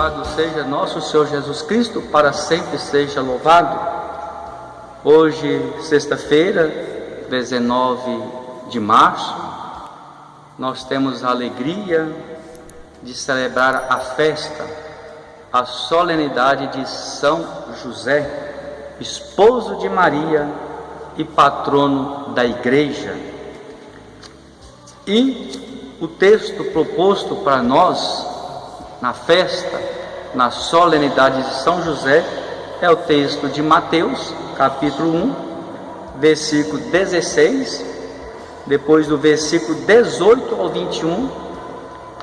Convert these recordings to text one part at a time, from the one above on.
Louvado seja nosso Senhor Jesus Cristo, para sempre seja louvado. Hoje, sexta-feira, 19 de março, nós temos a alegria de celebrar a festa, a solenidade de São José, esposo de Maria e patrono da Igreja. E o texto proposto para nós na festa, na solenidade de São José, é o texto de Mateus, capítulo 1, versículo 16, depois do versículo 18 ao 21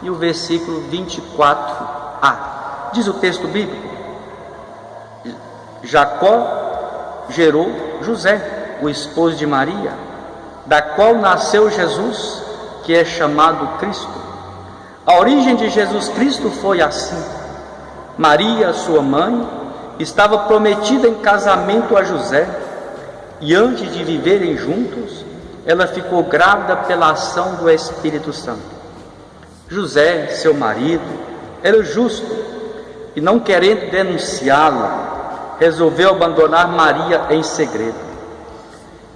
e o versículo 24a. Diz o texto bíblico: Jacó gerou José, o esposo de Maria, da qual nasceu Jesus, que é chamado Cristo. A origem de Jesus Cristo foi assim: Maria, sua mãe, estava prometida em casamento a José, e antes de viverem juntos, ela ficou grávida pela ação do Espírito Santo. José, seu marido, era justo, e não querendo denunciá-la, resolveu abandonar Maria em segredo.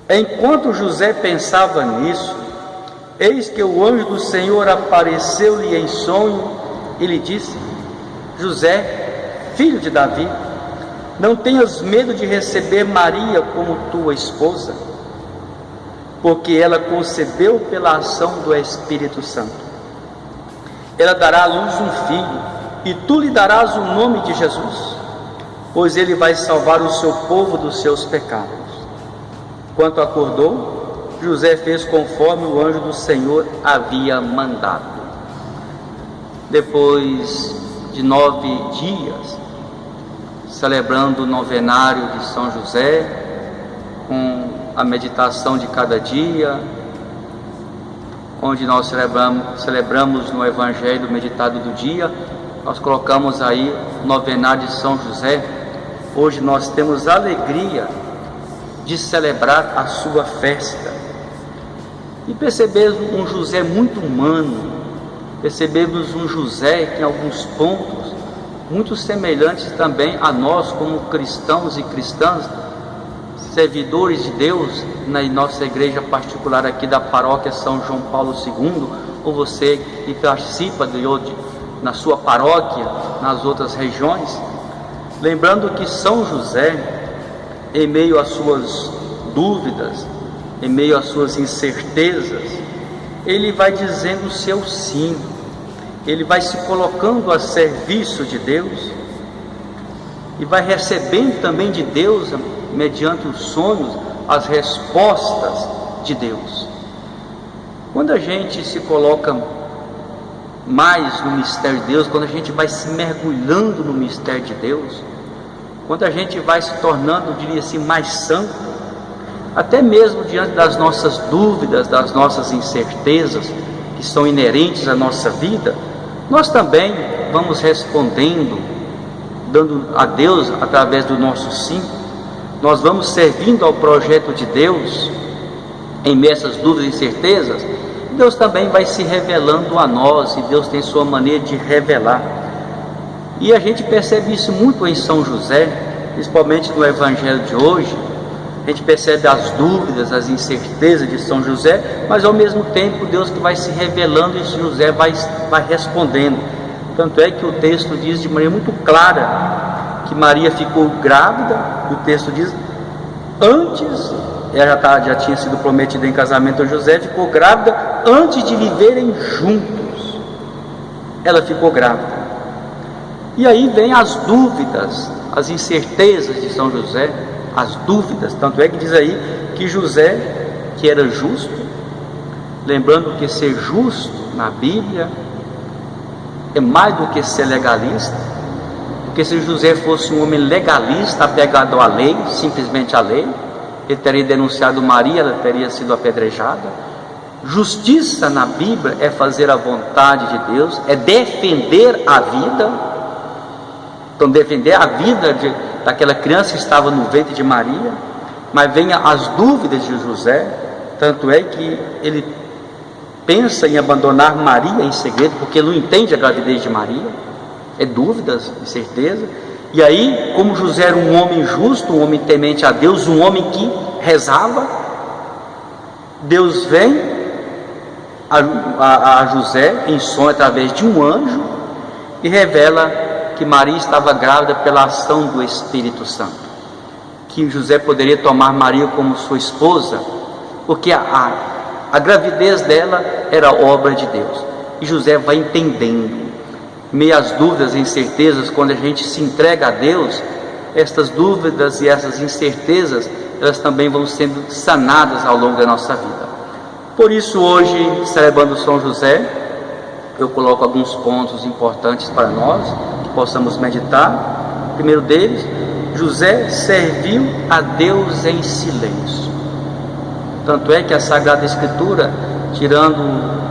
Enquanto José pensava nisso, eis que o anjo do Senhor apareceu-lhe em sonho e lhe disse: José, filho de Davi, não tenhas medo de receber Maria como tua esposa, porque ela concebeu pela ação do Espírito Santo. Ela dará à luz um filho, e tu lhe darás o nome de Jesus, pois ele vai salvar o seu povo dos seus pecados. Quando acordou, José fez conforme o anjo do Senhor havia mandado. Depois de 9 dias, celebrando o novenário de São José, com a meditação de cada dia, onde nós celebramos no Evangelho meditado do dia, nós colocamos aí o novenário de São José. Hoje nós temos a alegria de celebrar a sua festa. E percebemos um José muito humano, percebemos um José que em alguns pontos, muito semelhantes também a nós como cristãos e cristãs, servidores de Deus, na nossa igreja particular aqui da paróquia São João Paulo II, ou você que participa na sua paróquia, nas outras regiões, lembrando que São José, em meio às suas dúvidas, em meio às suas incertezas, ele vai dizendo o seu sim, ele vai se colocando a serviço de Deus e vai recebendo também de Deus, mediante os sonhos, as respostas de Deus. Quando a gente se coloca mais no mistério de Deus, quando a gente vai se mergulhando no mistério de Deus, quando a gente vai se tornando, diria assim, mais santo, até mesmo diante das nossas dúvidas, das nossas incertezas que são inerentes à nossa vida, nós também vamos respondendo, dando a Deus através do nosso sim. Nós vamos servindo ao projeto de Deus em meio a essas dúvidas e incertezas. Deus também vai se revelando a nós, e Deus tem sua maneira de revelar. E a gente percebe isso muito em São José, principalmente no Evangelho de hoje. A gente percebe as dúvidas, as incertezas de São José, mas ao mesmo tempo Deus que vai se revelando e José vai respondendo. Tanto é que o texto diz de maneira muito clara que Maria ficou grávida. O texto diz, antes, ela já tinha sido prometida em casamento a José, ficou grávida antes de viverem juntos. Ela ficou grávida. E aí vem as dúvidas, as incertezas de São José, as dúvidas. Tanto é que diz aí que José, que era justo, lembrando que ser justo na Bíblia é mais do que ser legalista, porque se José fosse um homem legalista, apegado à lei, simplesmente à lei, ele teria denunciado Maria, ela teria sido apedrejada. Justiça na Bíblia é fazer a vontade de Deus, é defender a vida. Então, defender a vida daquela criança que estava no ventre de Maria. Mas vem as dúvidas de José, tanto é que ele pensa em abandonar Maria em segredo, porque ele não entende a gravidez de Maria. É dúvidas, incerteza. E aí, como José era um homem justo, um homem temente a Deus, um homem que rezava, Deus vem a José em sonho através de um anjo e revela que Maria estava grávida pela ação do Espírito Santo, que José poderia tomar Maria como sua esposa, porque a gravidez dela era obra de Deus. E José vai entendendo, meio às dúvidas e incertezas, quando a gente se entrega a Deus, estas dúvidas e essas incertezas, elas também vão sendo sanadas ao longo da nossa vida. Por isso hoje, celebrando São José, eu coloco alguns pontos importantes para nós, que possamos meditar. O primeiro deles, José serviu a Deus em silêncio. Tanto é que a Sagrada Escritura, tirando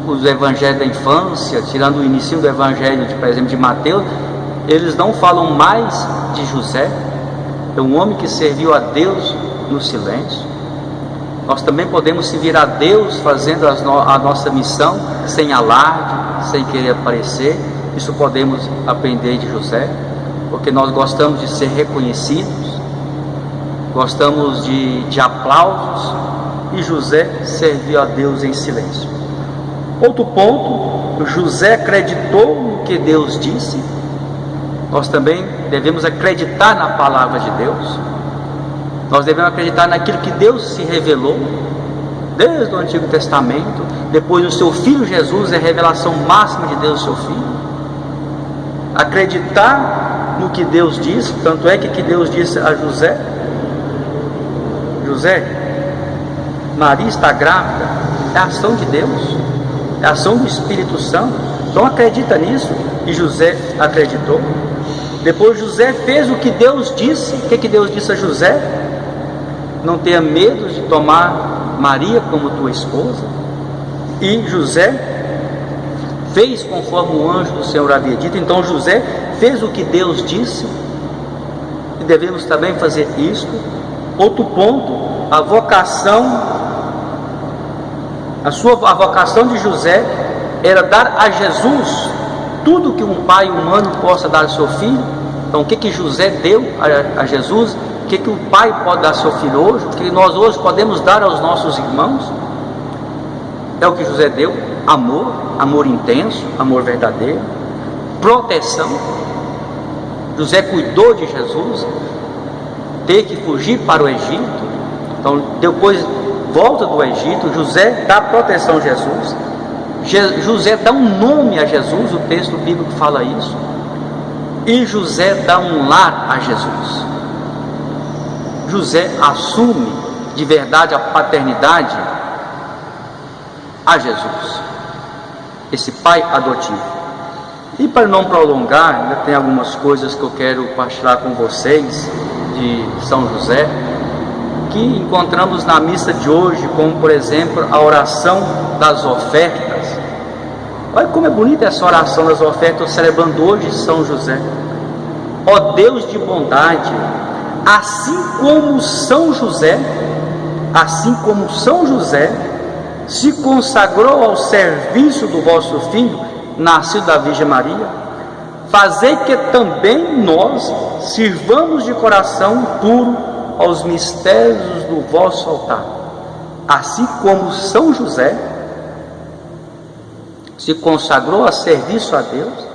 os evangelhos da infância, tirando o início do evangelho, por exemplo, de Mateus, eles não falam mais de José. É um homem que serviu a Deus no silêncio. Nós também podemos servir a Deus fazendo a nossa missão sem alarde, sem querer aparecer. Isso podemos aprender de José, porque nós gostamos de ser reconhecidos, gostamos de aplausos, e José serviu a Deus em silêncio. Outro ponto, José acreditou no que Deus disse. Nós também devemos acreditar na palavra de Deus. Nós devemos acreditar naquilo que Deus se revelou desde o Antigo Testamento. Depois o seu Filho Jesus é a revelação máxima de Deus, seu Filho. Acreditar no que Deus disse. Tanto é que Deus disse a José: José, Maria está grávida. É a ação de Deus, é a ação do Espírito Santo. Então acredita nisso. E José acreditou. Depois José fez o que Deus disse. O que Deus disse a José? Não tenha medo de tomar Maria como tua esposa. E José fez conforme o anjo do Senhor havia dito. Então José fez o que Deus disse, e devemos também fazer isto. Outro ponto, a vocação de José era dar a Jesus tudo que um pai humano possa dar ao seu filho. Então o que José deu a Jesus? O que o pai pode dar ao seu filho hoje? O que nós hoje podemos dar aos nossos irmãos? É o que José deu: amor intenso, amor verdadeiro, proteção. José cuidou de Jesus, ter que fugir para o Egito. Então depois volta do Egito, José dá proteção a Jesus. José dá um nome a Jesus, o texto bíblico fala isso. E José dá um lar a Jesus. José assume de verdade a paternidade a Jesus, esse pai adotivo. E para não prolongar, ainda tem algumas coisas que eu quero partilhar com vocês de São José, que encontramos na missa de hoje, como por exemplo a oração das ofertas. Olha como é bonita essa oração das ofertas, celebrando hoje São José. Ó Deus de bondade, assim como São José se consagrou ao serviço do vosso Filho, nascido da Virgem Maria, fazei que também nós sirvamos de coração puro aos mistérios do vosso altar, assim como São José se consagrou a serviço a Deus.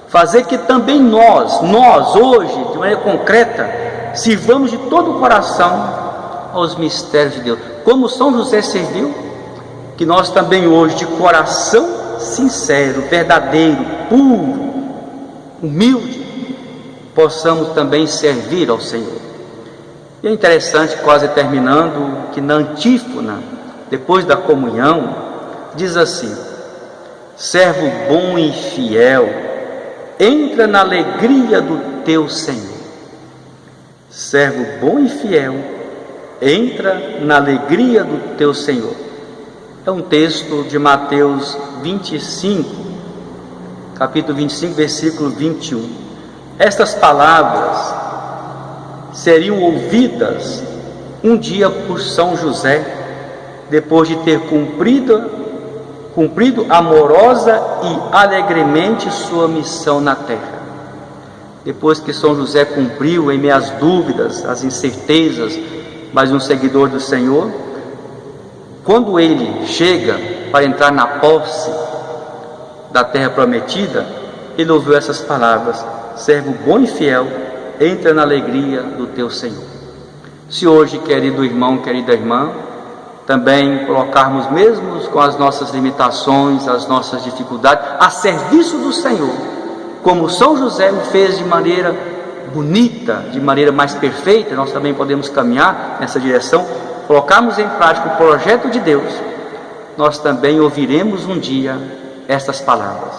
Fazer que também nós hoje, de maneira concreta, sirvamos de todo o coração aos mistérios de Deus. Como São José serviu, que nós também hoje, de coração sincero, verdadeiro, puro, humilde, possamos também servir ao Senhor. E é interessante, quase terminando, que na antífona, depois da comunhão, diz assim: servo bom e fiel, entra na alegria do teu Senhor. Servo bom e fiel, entra na alegria do teu Senhor. É um texto de Mateus 25, capítulo 25, versículo 21. Estas palavras seriam ouvidas um dia por São José, depois de ter cumprido cumprido amorosa e alegremente sua missão na terra. Depois que São José cumpriu em meio às dúvidas, às incertezas, mas um seguidor do Senhor, quando ele chega para entrar na posse da terra prometida, ele ouviu essas palavras: servo bom e fiel, entra na alegria do teu Senhor. Se hoje, querido irmão, querida irmã, também colocarmos, mesmo com as nossas limitações, as nossas dificuldades, a serviço do Senhor, como São José o fez de maneira bonita, de maneira mais perfeita, nós também podemos caminhar nessa direção, colocarmos em prática o projeto de Deus, nós também ouviremos um dia estas palavras: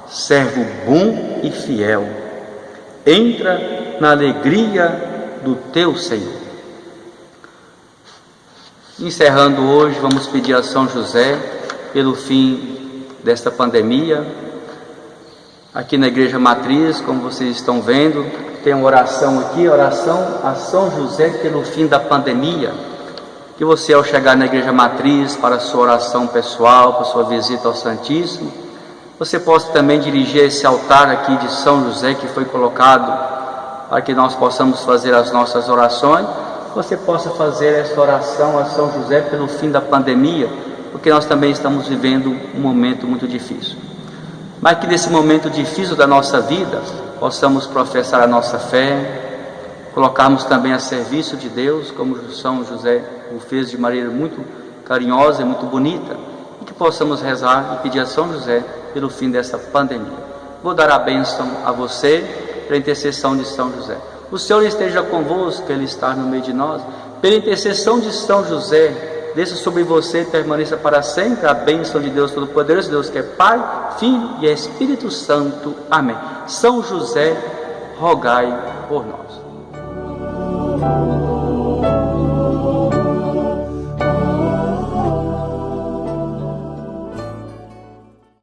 servo bom e fiel, entra na alegria do teu Senhor. Encerrando hoje, vamos pedir a São José pelo fim desta pandemia. Aqui na Igreja Matriz, como vocês estão vendo, tem uma oração aqui, oração a São José pelo fim da pandemia. Que você, ao chegar na Igreja Matriz para a sua oração pessoal, para a sua visita ao Santíssimo, você possa também dirigir esse altar aqui de São José que foi colocado para que nós possamos fazer as nossas orações. Você possa fazer essa oração a São José pelo fim da pandemia, porque nós também estamos vivendo um momento muito difícil. Mas que nesse momento difícil da nossa vida, possamos professar a nossa fé, colocarmos também a serviço de Deus, como São José o fez de maneira muito carinhosa e muito bonita, e que possamos rezar e pedir a São José pelo fim dessa pandemia. Vou dar a bênção a você, pela intercessão de São José. O Senhor esteja convosco, Ele está no meio de nós. Pela intercessão de São José, desça sobre você e permaneça para sempre a bênção de Deus Todo-Poderoso, Deus que é Pai, Filho e Espírito Santo. Amém. São José, rogai por nós.